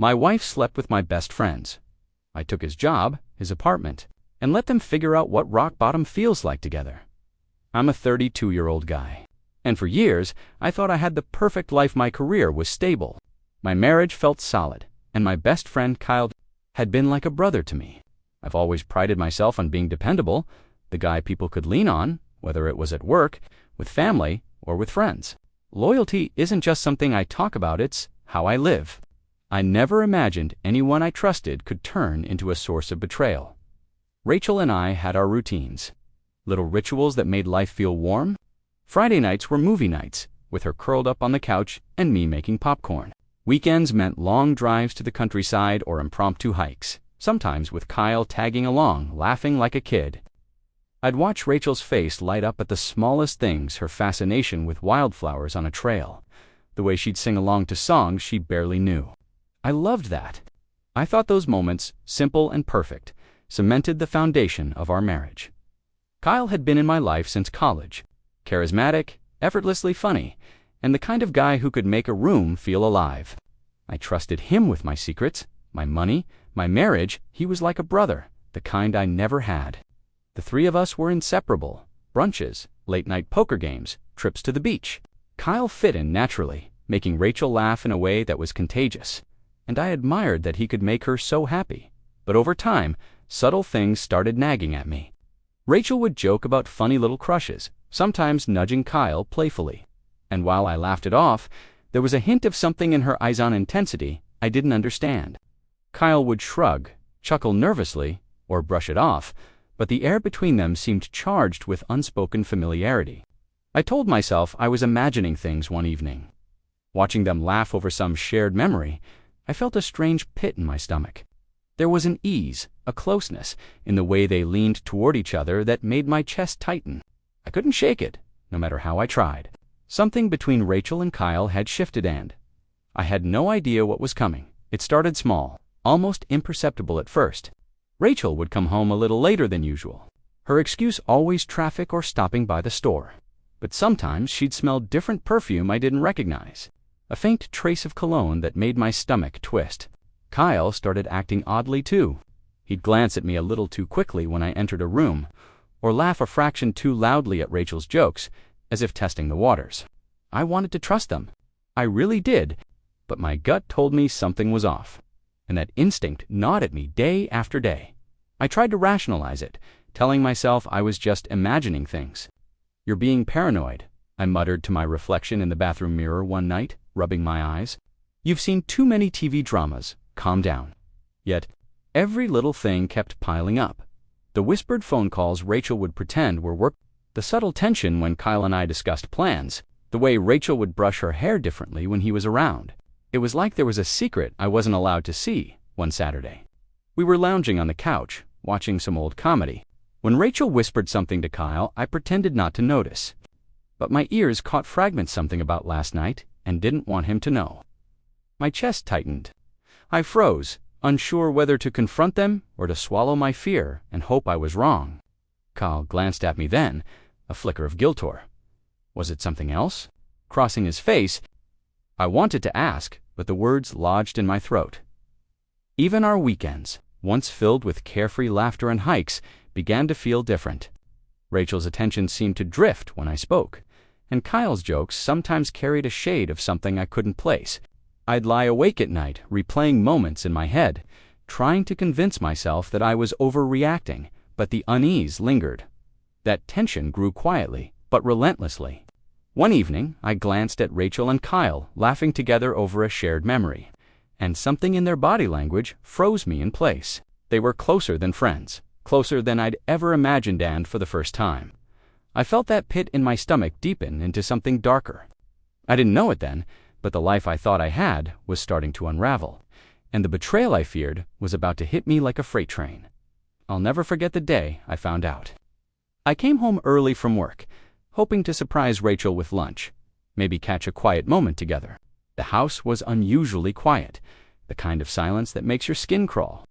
My wife slept with my best friends. I took his job, his apartment, and let them figure out what rock bottom feels like together. I'm a 32-year-old guy. And for years, I thought I had the perfect life. My career was stable. My marriage felt solid, and my best friend Kyle had been like a brother to me. I've always prided myself on being dependable, the guy people could lean on, whether it was at work, with family, or with friends. Loyalty isn't just something I talk about, it's how I live. I never imagined anyone I trusted could turn into a source of betrayal. Rachel and I had our routines, little rituals that made life feel warm. Friday nights were movie nights, with her curled up on the couch and me making popcorn. Weekends meant long drives to the countryside or impromptu hikes, sometimes with Kyle tagging along, laughing like a kid. I'd watch Rachel's face light up at the smallest things, her fascination with wildflowers on a trail, the way she'd sing along to songs she barely knew. I loved that. I thought those moments, simple and perfect, cemented the foundation of our marriage. Kyle had been in my life since college, charismatic, effortlessly funny, and the kind of guy who could make a room feel alive. I trusted him with my secrets, my money, my marriage. He was like a brother, the kind I never had. The three of us were inseparable. Brunches, late-night poker games, trips to the beach. Kyle fit in naturally, making Rachel laugh in a way that was contagious, and I admired that he could make her so happy. But over time, subtle things started nagging at me. Rachel would joke about funny little crushes, sometimes nudging Kyle playfully. And while I laughed it off, there was a hint of something in her eyes on intensity I didn't understand. Kyle would shrug, chuckle nervously, or brush it off, but the air between them seemed charged with unspoken familiarity. I told myself I was imagining things one evening. Watching them laugh over some shared memory, I felt a strange pit in my stomach. There was an ease, a closeness, in the way they leaned toward each other that made my chest tighten. I couldn't shake it, no matter how I tried. Something between Rachel and Kyle had shifted, and I had no idea what was coming. It started small, almost imperceptible at first. Rachel would come home a little later than usual. Her excuse always traffic or stopping by the store. But sometimes she'd smell different perfume I didn't recognize, a faint trace of cologne that made my stomach twist. Kyle started acting oddly too. He'd glance at me a little too quickly when I entered a room, or laugh a fraction too loudly at Rachel's jokes, as if testing the waters. I wanted to trust them. I really did, but my gut told me something was off, and that instinct gnawed at me day after day. I tried to rationalize it, telling myself I was just imagining things. "You're being paranoid," I muttered to my reflection in the bathroom mirror one night, rubbing my eyes. "You've seen too many TV dramas. Calm down." Yet, every little thing kept piling up. The whispered phone calls Rachel would pretend were work, the subtle tension when Kyle and I discussed plans, the way Rachel would brush her hair differently when he was around. It was like there was a secret I wasn't allowed to see. One Saturday, we were lounging on the couch, watching some old comedy. When Rachel whispered something to Kyle, I pretended not to notice. But my ears caught fragments something about last night and didn't want him to know. My chest tightened. I froze, unsure whether to confront them or to swallow my fear and hope I was wrong. Kyle glanced at me then, a flicker of guilt. Was it something else? Crossing his face, I wanted to ask, but the words lodged in my throat. Even our weekends, once filled with carefree laughter and hikes, began to feel different. Rachel's attention seemed to drift when I spoke, and Kyle's jokes sometimes carried a shade of something I couldn't place. I'd lie awake at night, replaying moments in my head, trying to convince myself that I was overreacting, but the unease lingered. That tension grew quietly, but relentlessly. One evening, I glanced at Rachel and Kyle laughing together over a shared memory, and something in their body language froze me in place. They were closer than friends, closer than I'd ever imagined, and for the first time, I felt that pit in my stomach deepen into something darker. I didn't know it then, but the life I thought I had was starting to unravel, and the betrayal I feared was about to hit me like a freight train. I'll never forget the day I found out. I came home early from work, hoping to surprise Rachel with lunch, maybe catch a quiet moment together. The house was unusually quiet, the kind of silence that makes your skin crawl.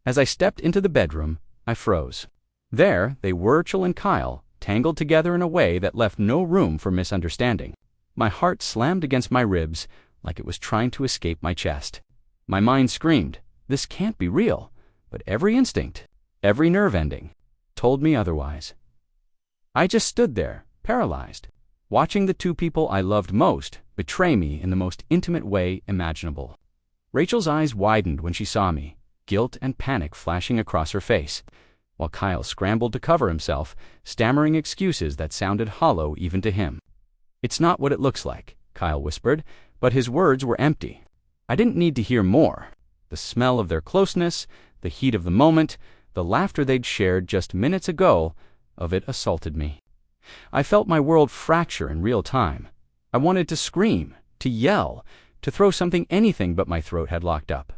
As I stepped into the bedroom, I froze. There they were, Rachel and Kyle, tangled together in a way that left no room for misunderstanding. My heart slammed against my ribs like it was trying to escape my chest. My mind screamed, this can't be real, but every instinct, every nerve ending, told me otherwise. I just stood there, paralyzed, watching the two people I loved most betray me in the most intimate way imaginable. Rachel's eyes widened when she saw me, guilt and panic flashing across her face, while Kyle scrambled to cover himself, stammering excuses that sounded hollow even to him. "It's not what it looks like," Kyle whispered, but his words were empty. I didn't need to hear more. The smell of their closeness, the heat of the moment, the laughter they'd shared just minutes ago, of it assaulted me. I felt my world fracture in real time. I wanted to scream, to yell, to throw anything but my throat had locked up.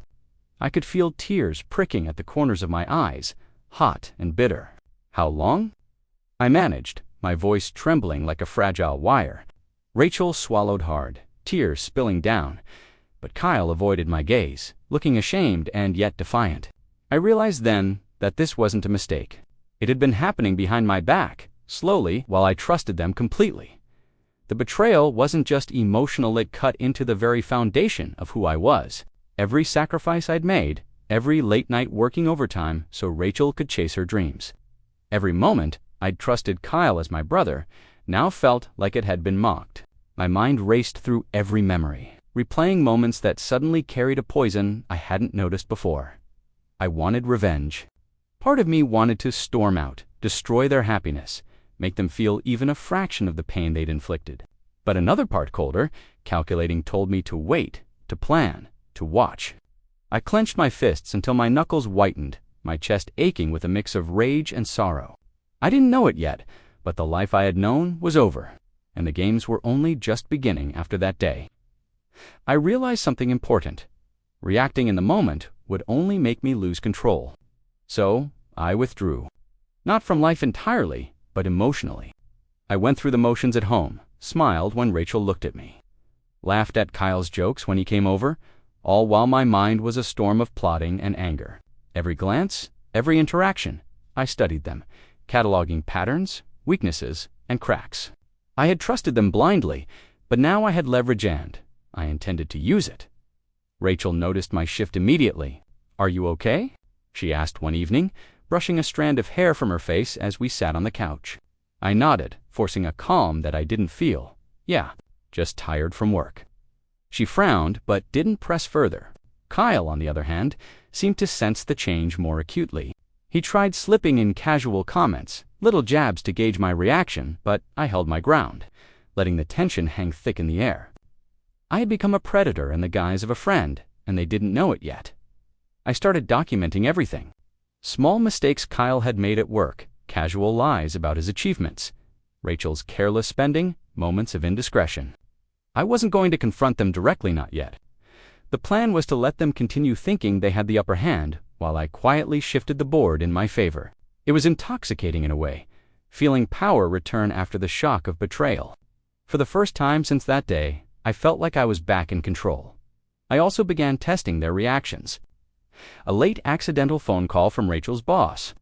I could feel tears pricking at the corners of my eyes, hot and bitter. How long? I managed, my voice trembling like a fragile wire. Rachel swallowed hard, tears spilling down, but Kyle avoided my gaze, looking ashamed and yet defiant. I realized then that this wasn't a mistake. It had been happening behind my back, slowly, while I trusted them completely. The betrayal wasn't just emotional, it cut into the very foundation of who I was. Every sacrifice I'd made, every late night working overtime so Rachel could chase her dreams. Every moment I'd trusted Kyle as my brother now felt like it had been mocked. My mind raced through every memory, replaying moments that suddenly carried a poison I hadn't noticed before. I wanted revenge. Part of me wanted to storm out, destroy their happiness, make them feel even a fraction of the pain they'd inflicted. But another part, colder, calculating, told me to wait, to plan, to watch. I clenched my fists until my knuckles whitened, my chest aching with a mix of rage and sorrow. I didn't know it yet, but the life I had known was over, and the games were only just beginning after that day. I realized something important. Reacting in the moment would only make me lose control. So I withdrew. Not from life entirely, but emotionally. I went through the motions at home, smiled when Rachel looked at me, laughed at Kyle's jokes when he came over, all while my mind was a storm of plotting and anger. Every glance, every interaction, I studied them, cataloging patterns, weaknesses, and cracks. I had trusted them blindly, but now I had leverage and I intended to use it. Rachel noticed my shift immediately. "Are you okay?" she asked one evening, brushing a strand of hair from her face as we sat on the couch. I nodded, forcing a calm that I didn't feel. "Yeah, just tired from work." She frowned, but didn't press further. Kyle, on the other hand, seemed to sense the change more acutely. He tried slipping in casual comments, little jabs to gauge my reaction, but I held my ground, letting the tension hang thick in the air. I had become a predator in the guise of a friend, and they didn't know it yet. I started documenting everything. Small mistakes Kyle had made at work, casual lies about his achievements, Rachel's careless spending, moments of indiscretion. I wasn't going to confront them directly, not yet. The plan was to let them continue thinking they had the upper hand, while I quietly shifted the board in my favor. It was intoxicating in a way, feeling power return after the shock of betrayal. For the first time since that day, I felt like I was back in control. I also began testing their reactions. A late accidental phone call from Rachel's boss,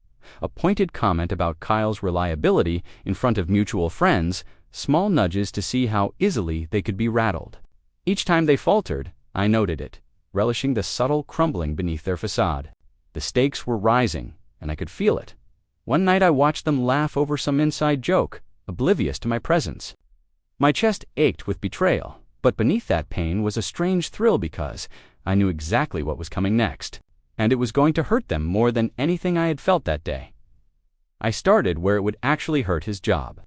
a pointed comment about Kyle's reliability in front of mutual friends, small nudges to see how easily they could be rattled. Each time they faltered, I noted it, relishing the subtle crumbling beneath their facade. The stakes were rising, and I could feel it. One night I watched them laugh over some inside joke, oblivious to my presence. My chest ached with betrayal, but beneath that pain was a strange thrill because I knew exactly what was coming next, and it was going to hurt them more than anything I had felt that day. I started where it would actually hurt his job.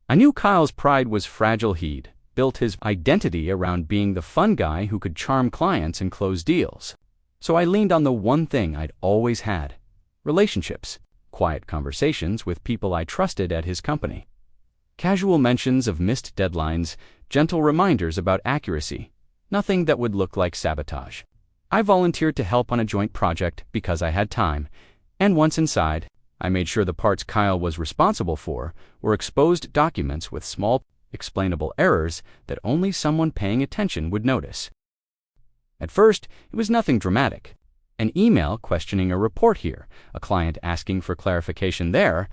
I knew Kyle's pride was fragile. He'd built his identity around being the fun guy who could charm clients and close deals. So I leaned on the one thing I'd always had: relationships, quiet conversations with people I trusted at his company. Casual mentions of missed deadlines, gentle reminders about accuracy, nothing that would look like sabotage. I volunteered to help on a joint project because I had time, and once inside, I made sure the parts Kyle was responsible for were exposed documents with small, explainable errors that only someone paying attention would notice. At first, it was nothing dramatic. An email questioning a report here, a client asking for clarification there.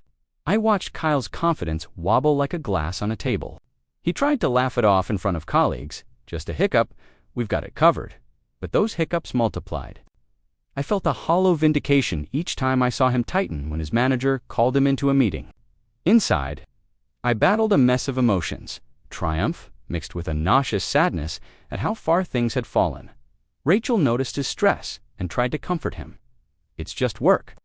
I watched Kyle's confidence wobble like a glass on a table. He tried to laugh it off in front of colleagues. "Just a hiccup. We've got it covered." but those hiccups multiplied. I felt a hollow vindication each time I saw him tighten when his manager called him into a meeting. Inside, I battled a mess of emotions, triumph mixed with a nauseous sadness at how far things had fallen. Rachel noticed his stress and tried to comfort him. "It's just work.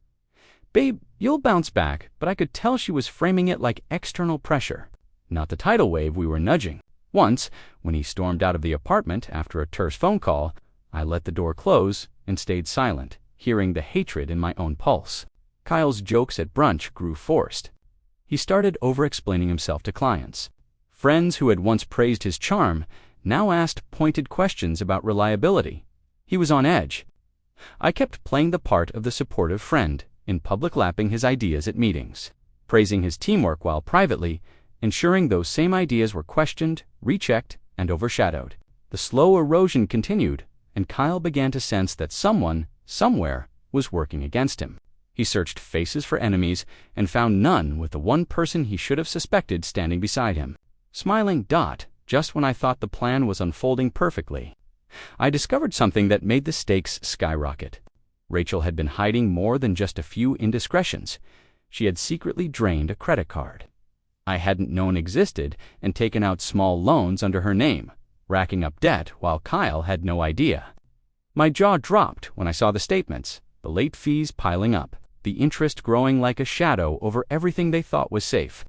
Babe, you'll bounce back," but I could tell she was framing it like external pressure, not the tidal wave we were nudging. Once, when he stormed out of the apartment after a terse phone call, I let the door close and stayed silent, hearing the hatred in my own pulse. Kyle's jokes at brunch grew forced. He started over-explaining himself to clients. Friends who had once praised his charm now asked pointed questions about reliability. He was on edge. I kept playing the part of the supportive friend, in public lapping his ideas at meetings, praising his teamwork while privately ensuring those same ideas were questioned, rechecked, and overshadowed. The slow erosion continued, and Kyle began to sense that someone, somewhere, was working against him. He searched faces for enemies and found none with the one person he should have suspected standing beside him. Smiling, just when I thought the plan was unfolding perfectly, I discovered something that made the stakes skyrocket. Rachel had been hiding more than just a few indiscretions. She had secretly drained a credit card I hadn't known existed and taken out small loans under her name, racking up debt while Kyle had no idea. My jaw dropped when I saw the statements, the late fees piling up, the interest growing like a shadow over everything they thought was safe.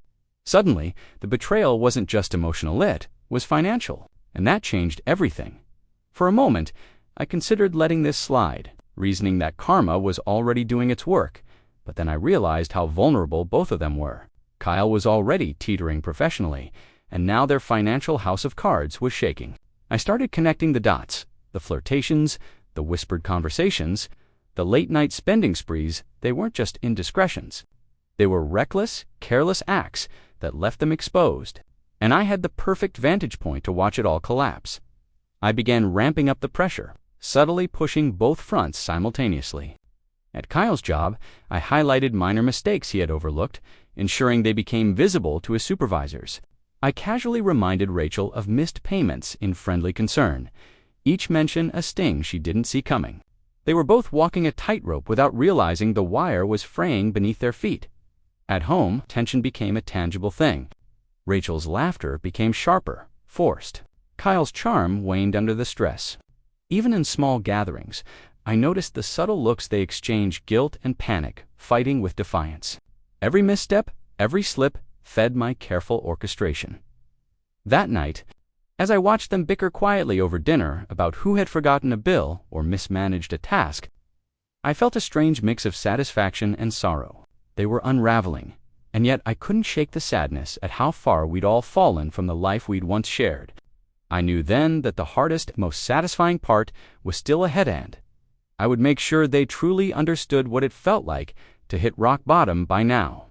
Suddenly, the betrayal wasn't just emotional, it was financial, and that changed everything. For a moment, I considered letting this slide, reasoning that karma was already doing its work, but then I realized how vulnerable both of them were. Kyle was already teetering professionally, and now their financial house of cards was shaking. I started connecting the dots, the flirtations, the whispered conversations, the late-night spending sprees. They weren't just indiscretions. They were reckless, careless acts that left them exposed, and I had the perfect vantage point to watch it all collapse. I began ramping up the pressure, subtly pushing both fronts simultaneously. At Kyle's job, I highlighted minor mistakes he had overlooked, ensuring they became visible to his supervisors. I casually reminded Rachel of missed payments in friendly concern, each mention a sting she didn't see coming. They were both walking a tightrope without realizing the wire was fraying beneath their feet. At home, tension became a tangible thing. Rachel's laughter became sharper, forced. Kyle's charm waned under the stress. Even in small gatherings, I noticed the subtle looks they exchanged: guilt and panic, fighting with defiance. Every misstep, every slip, fed my careful orchestration. That night, as I watched them bicker quietly over dinner about who had forgotten a bill or mismanaged a task, I felt a strange mix of satisfaction and sorrow. They were unraveling, and yet I couldn't shake the sadness at how far we'd all fallen from the life we'd once shared. I knew then that the hardest, most satisfying part was still ahead, and I would make sure they truly understood what it felt like to hit rock bottom by now.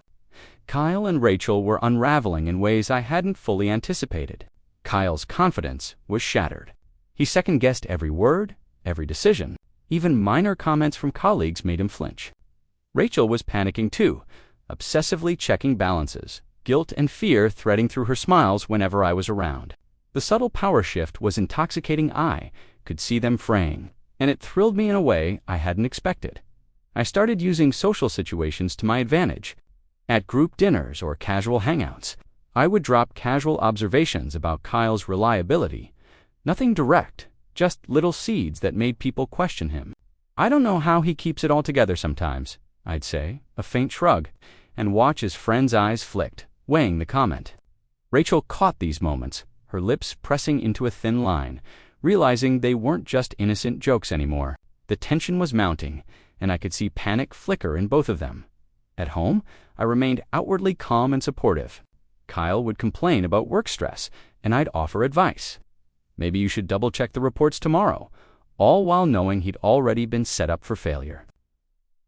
Kyle and Rachel were unraveling in ways I hadn't fully anticipated. Kyle's confidence was shattered. He second-guessed every word, every decision. Even minor comments from colleagues made him flinch. Rachel was panicking too, obsessively checking balances, guilt and fear threading through her smiles whenever I was around. The subtle power shift was intoxicating. I could see them fraying, and it thrilled me in a way I hadn't expected. I started using social situations to my advantage. At group dinners or casual hangouts, I would drop casual observations about Kyle's reliability. Nothing direct, just little seeds that made people question him. "I don't know how he keeps it all together sometimes," I'd say, a faint shrug, and watch as friends' eyes flicked, weighing the comment. Rachel caught these moments, her lips pressing into a thin line, realizing they weren't just innocent jokes anymore. The tension was mounting, and I could see panic flicker in both of them. At home, I remained outwardly calm and supportive. Kyle would complain about work stress, and I'd offer advice. "Maybe you should double-check the reports tomorrow," all while knowing he'd already been set up for failure.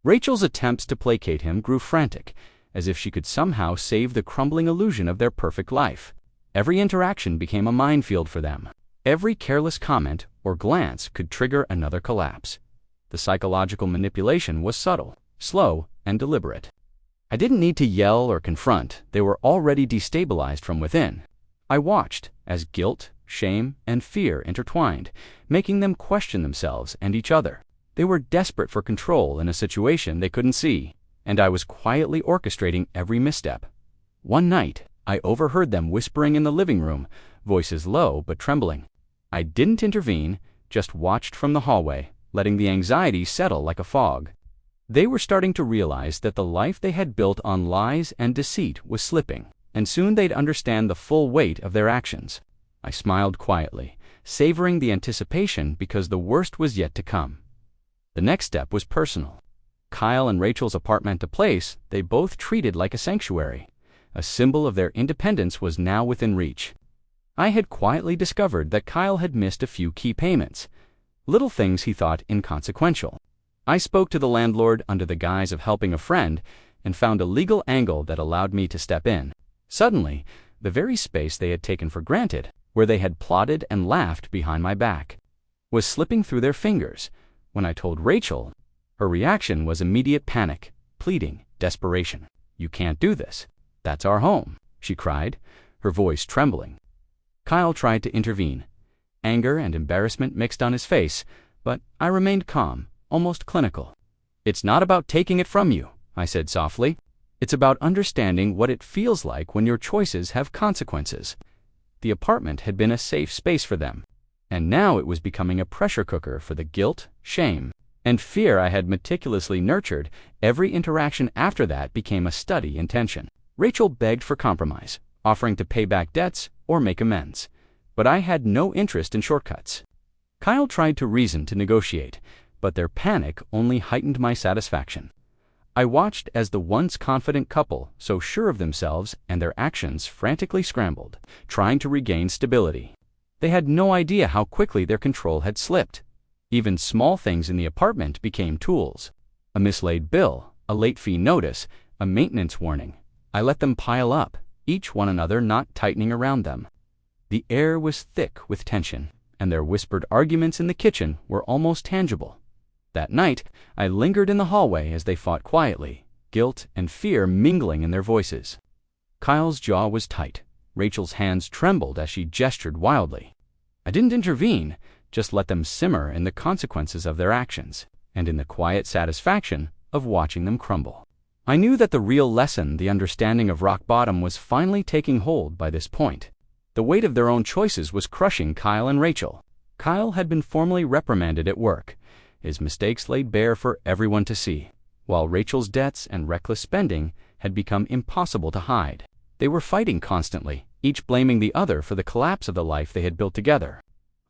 Rachel's attempts to placate him grew frantic, as if she could somehow save the crumbling illusion of their perfect life. Every interaction became a minefield for them. Every careless comment or glance could trigger another collapse. The psychological manipulation was subtle, slow, and deliberate. I didn't need to yell or confront. They were already destabilized from within. I watched as guilt, shame, and fear intertwined, making them question themselves and each other. They were desperate for control in a situation they couldn't see, and I was quietly orchestrating every misstep. One night, I overheard them whispering in the living room, voices low but trembling. I didn't intervene, just watched from the hallway, letting the anxiety settle like a fog. They were starting to realize that the life they had built on lies and deceit was slipping, and soon they'd understand the full weight of their actions. I smiled quietly, savoring the anticipation because the worst was yet to come. The next step was personal. Kyle and Rachel's apartment, a place they both treated like a sanctuary. A symbol of their independence was now within reach. I had quietly discovered that Kyle had missed a few key payments, little things he thought inconsequential. I spoke to the landlord under the guise of helping a friend and found a legal angle that allowed me to step in. Suddenly, the very space they had taken for granted, where they had plotted and laughed behind my back, was slipping through their fingers. When I told Rachel, her reaction was immediate panic, pleading, desperation. "You can't do this. That's our home," she cried, her voice trembling. Kyle tried to intervene. Anger and embarrassment mixed on his face, but I remained calm, almost clinical. "It's not about taking it from you," I said softly. "It's about understanding what it feels like when your choices have consequences." The apartment had been a safe space for them, and now it was becoming a pressure cooker for the guilt, shame, and fear I had meticulously nurtured. Every interaction after that became a study in tension. Rachel begged for compromise, offering to pay back debts or make amends, but I had no interest in shortcuts. Kyle tried to reason to negotiate, but their panic only heightened my satisfaction. I watched as the once confident couple, so sure of themselves and their actions, frantically scrambled, trying to regain stability. They had no idea how quickly their control had slipped. Even small things in the apartment became tools. A mislaid bill, a late fee notice, a maintenance warning. I let them pile up, each one another not tightening around them. The air was thick with tension, and their whispered arguments in the kitchen were almost tangible. That night, I lingered in the hallway as they fought quietly, guilt and fear mingling in their voices. Kyle's jaw was tight. Rachel's hands trembled as she gestured wildly. I didn't intervene, just let them simmer in the consequences of their actions, and in the quiet satisfaction of watching them crumble. I knew that the real lesson, the understanding of rock bottom, was finally taking hold by this point. The weight of their own choices was crushing Kyle and Rachel. Kyle had been formally reprimanded at work, his mistakes laid bare for everyone to see, while Rachel's debts and reckless spending had become impossible to hide. They were fighting constantly, each blaming the other for the collapse of the life they had built together.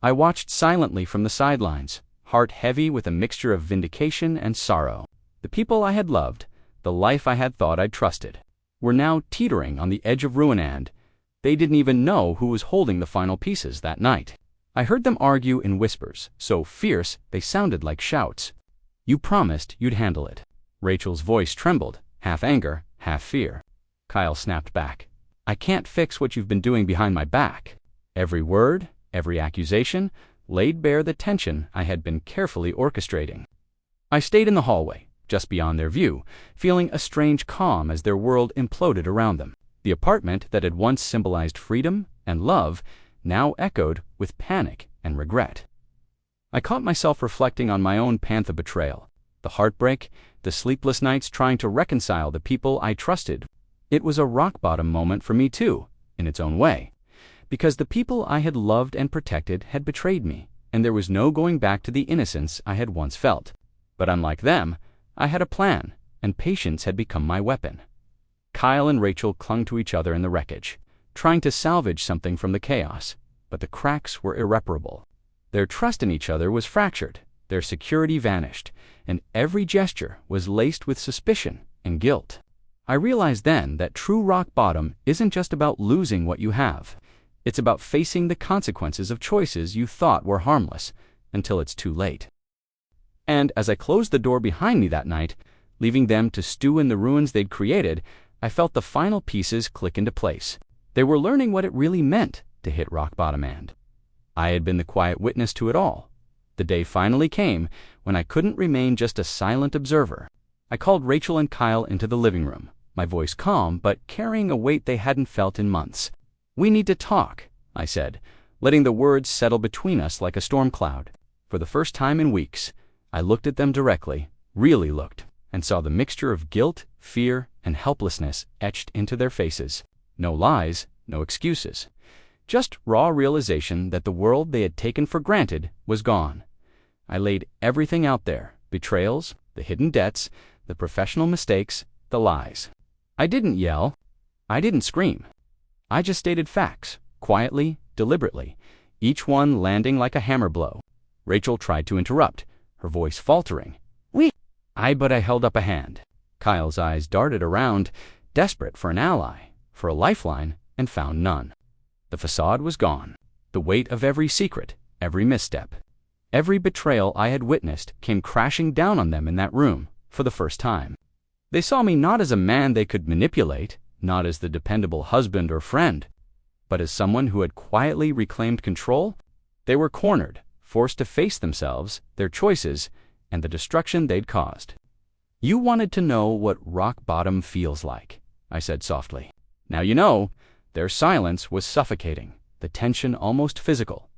I watched silently from the sidelines, heart heavy with a mixture of vindication and sorrow. The people I had loved, the life I had thought I'd trusted, were now teetering on the edge of ruin, and they didn't even know who was holding the final pieces that night. I heard them argue in whispers, so fierce they sounded like shouts. "You promised you'd handle it." Rachel's voice trembled, half anger, half fear. Kyle snapped back. "I can't fix what you've been doing behind my back." Every word, every accusation, laid bare the tension I had been carefully orchestrating. I stayed in the hallway, just beyond their view, feeling a strange calm as their world imploded around them. The apartment that had once symbolized freedom and love now echoed with panic and regret. I caught myself reflecting on my own path of betrayal, the heartbreak, the sleepless nights trying to reconcile the people I trusted. It was a rock-bottom moment for me too, in its own way, because the people I had loved and protected had betrayed me, and there was no going back to the innocence I had once felt. But unlike them, I had a plan, and patience had become my weapon. Kyle and Rachel clung to each other in the wreckage, trying to salvage something from the chaos, but the cracks were irreparable. Their trust in each other was fractured, their security vanished, and every gesture was laced with suspicion and guilt. I realized then that true rock bottom isn't just about losing what you have. It's about facing the consequences of choices you thought were harmless until it's too late. And as I closed the door behind me that night, leaving them to stew in the ruins they'd created, I felt the final pieces click into place. They were learning what it really meant to hit rock bottom, and I had been the quiet witness to it all. The day finally came when I couldn't remain just a silent observer. I called Rachel and Kyle into the living room, my voice calm but carrying a weight they hadn't felt in months. "We need to talk," I said, letting the words settle between us like a storm cloud. For the first time in weeks, I looked at them directly, really looked, and saw the mixture of guilt, fear, and helplessness etched into their faces. No lies, no excuses. Just raw realization that the world they had taken for granted was gone. I laid everything out there: betrayals, the hidden debts, the professional mistakes, the lies. I didn't yell. I didn't scream. I just stated facts, quietly, deliberately, each one landing like a hammer blow. Rachel tried to interrupt, her voice faltering. But I held up a hand. Kyle's eyes darted around, desperate for an ally, for a lifeline, and found none. The facade was gone. The weight of every secret, every misstep, every betrayal I had witnessed came crashing down on them in that room for the first time. They saw me not as a man they could manipulate, not as the dependable husband or friend, but as someone who had quietly reclaimed control. They were cornered, forced to face themselves, their choices, and the destruction they'd caused. "You wanted to know what rock bottom feels like," I said softly. "Now you know." Their silence was suffocating, the tension almost physical.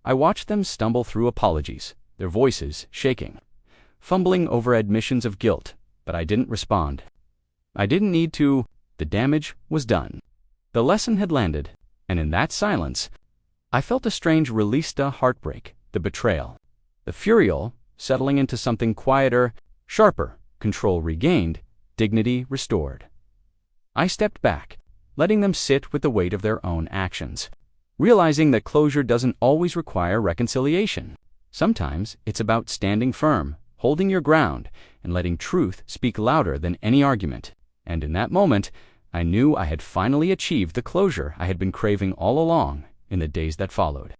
I watched them stumble through apologies, their voices shaking, fumbling over admissions of guilt, but I didn't respond. I didn't need to. The damage was done. The lesson had landed, and in that silence, I felt a strange release to heartbreak, the betrayal, the furial settling into something quieter, sharper, control regained, dignity restored. I stepped back, letting them sit with the weight of their own actions, realizing that closure doesn't always require reconciliation. Sometimes it's about standing firm, holding your ground, and letting truth speak louder than any argument. And in that moment, I knew I had finally achieved the closure I had been craving all along in the days that followed.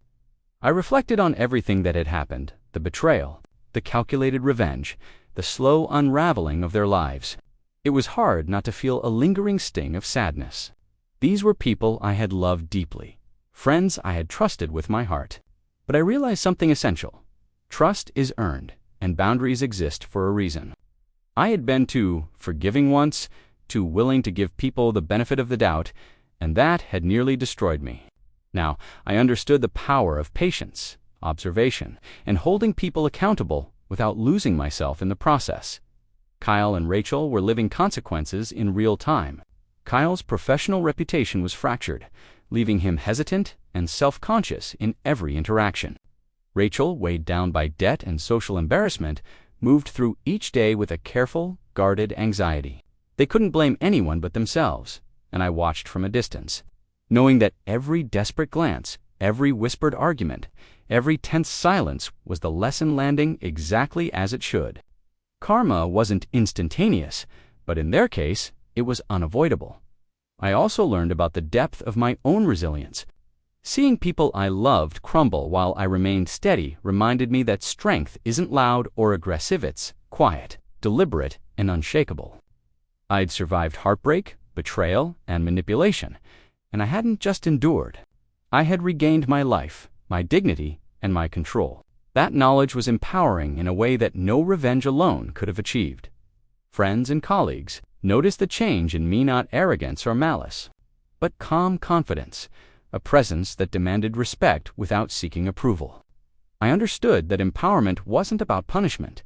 I reflected on everything that had happened: the betrayal, the calculated revenge, the slow unraveling of their lives. It was hard not to feel a lingering sting of sadness. These were people I had loved deeply, friends I had trusted with my heart. But I realized something essential. Trust is earned, and boundaries exist for a reason. I had been too forgiving once, too willing to give people the benefit of the doubt, and that had nearly destroyed me. Now, I understood the power of patience, observation, and holding people accountable without losing myself in the process. Kyle and Rachel were living consequences in real time. Kyle's professional reputation was fractured, leaving him hesitant and self-conscious in every interaction. Rachel, weighed down by debt and social embarrassment, moved through each day with a careful, guarded anxiety. They couldn't blame anyone but themselves, and I watched from a distance, knowing that every desperate glance, every whispered argument, every tense silence was the lesson landing exactly as it should. Karma wasn't instantaneous, but in their case, it was unavoidable. I also learned about the depth of my own resilience. Seeing people I loved crumble while I remained steady reminded me that strength isn't loud or aggressive, it's quiet, deliberate, and unshakable. I'd survived heartbreak, betrayal, and manipulation, and I hadn't just endured. I had regained my life, my dignity, and my control. That knowledge was empowering in a way that no revenge alone could have achieved. Friends and colleagues noticed the change in me: not arrogance or malice, but calm confidence, a presence that demanded respect without seeking approval. I understood that empowerment wasn't about punishment,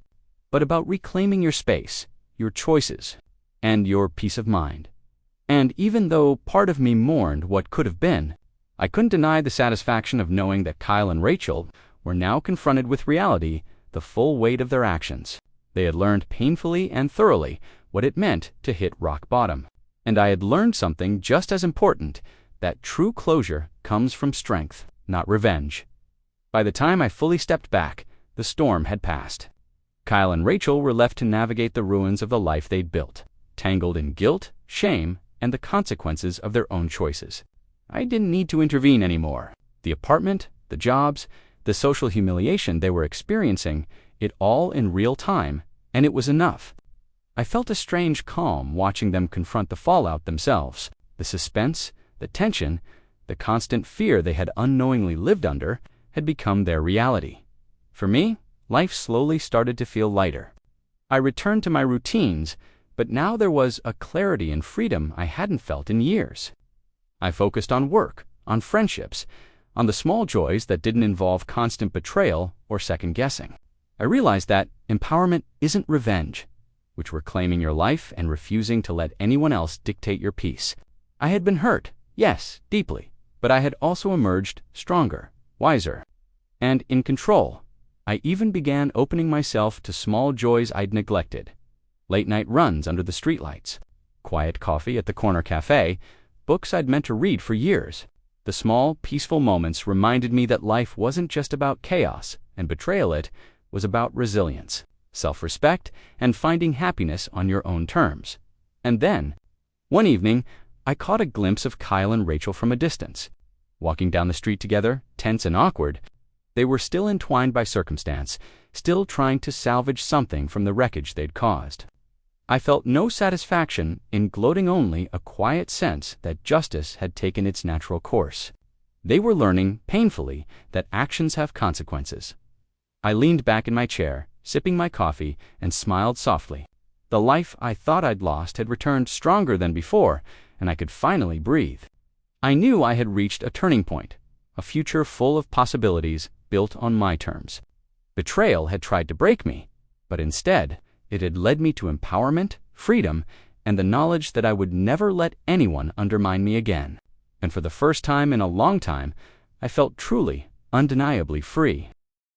but about reclaiming your space, your choices, and your peace of mind. And even though part of me mourned what could have been, I couldn't deny the satisfaction of knowing that Kyle and Rachel were now confronted with reality, the full weight of their actions. They had learned painfully and thoroughly what it meant to hit rock bottom. And I had learned something just as important: that true closure comes from strength, not revenge. By the time I fully stepped back, the storm had passed. Kyle and Rachel were left to navigate the ruins of the life they'd built, tangled in guilt, shame, and the consequences of their own choices. I didn't need to intervene anymore. The apartment, the jobs, the social humiliation they were experiencing, it all in real time, and it was enough. I felt a strange calm watching them confront the fallout themselves. The suspense, the tension, the constant fear they had unknowingly lived under had become their reality. For me, life slowly started to feel lighter. I returned to my routines, but now there was a clarity and freedom I hadn't felt in years. I focused on work, on friendships, on the small joys that didn't involve constant betrayal or second-guessing. I realized that empowerment isn't revenge, which were claiming your life and refusing to let anyone else dictate your peace. I had been hurt, yes, deeply, but I had also emerged stronger, wiser, and in control. I even began opening myself to small joys I'd neglected. Late-night runs under the streetlights, quiet coffee at the corner cafe, books I'd meant to read for years. The small, peaceful moments reminded me that life wasn't just about chaos, and betrayal it was about resilience, self-respect, and finding happiness on your own terms. And then, one evening, I caught a glimpse of Kyle and Rachel from a distance. Walking down the street together, tense and awkward, they were still entwined by circumstance, still trying to salvage something from the wreckage they'd caused. I felt no satisfaction in gloating, only a quiet sense that justice had taken its natural course. They were learning, painfully, that actions have consequences. I leaned back in my chair, sipping my coffee, and smiled softly. The life I thought I'd lost had returned stronger than before, and I could finally breathe. I knew I had reached a turning point, a future full of possibilities built on my terms. Betrayal had tried to break me, but instead, it had led me to empowerment, freedom, and the knowledge that I would never let anyone undermine me again. And for the first time in a long time, I felt truly, undeniably free.